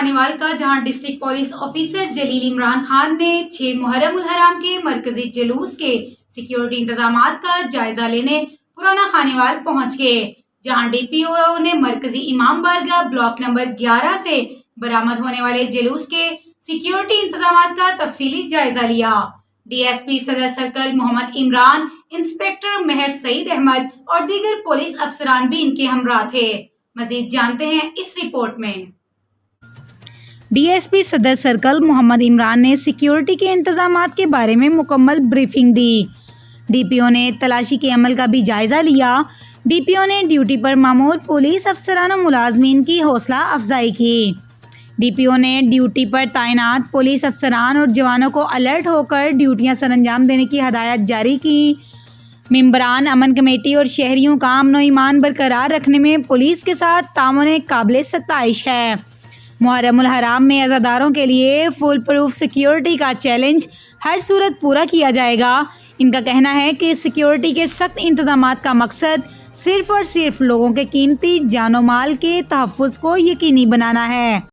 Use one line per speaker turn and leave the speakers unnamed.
खानेवाल का, जहां district police officer जलील इमरान खान ने 6 मुहर्रम उल हराम के मरकजी जुलूस के सिक्योरिटी इंतजामात का जायजा लेने पुराना खानेवाल पहुंच गए, जहां डीपीओ ने मरकजी इमाम बारगाह ब्लॉक नंबर 11 से बरामद होने वाले जुलूस के सिक्योरिटी इंतजामात का तफसीली जायजा लिया। डीएसपी सदर सर्कल मोहम्मद इमरान, इंस्पेक्टर मेहर सईद अहमद और दीगर पुलिस अफसरान भी इनके हमरा थे। मजीद जानते हैं इस रिपोर्ट में।
डीएसपी सदर सर्कल मोहम्मद इमरान ने सिक्योरिटी के इंतजामात के बारे में मुकम्मल ब्रीफिंग दी। डीपीओ ने तलाशी के अमल का भी जायजा लिया। डीपीओ ने ड्यूटी पर मामूर पुलिस अफसरान और मुलाजमीन की हौसला अफजाई की। डीपीओ ने ड्यूटी पर तैनात पुलिस अफसरान और जवानों को अलर्ट होकर ड्यूटियां सरअंजाम देने की हदायत जारी की। मेंबरान अमन कमेटी और शहरियों का अमन व ईमान बरकरार रखने में पुलिस के साथ तामुन काबिल सताइश है। मुहर्रम उल हराम में अज़ादारों के लिए फुल प्रूफ सिक्योरिटी का चैलेंज हर सूरत पूरा किया जाएगा। इनका कहना है कि सिक्योरिटी के सख्त इंतजामात का मकसद सिर्फ और सिर्फ लोगों के कीमती जानो माल के तहफ़्फ़ुज़ को यकीनी बनाना है।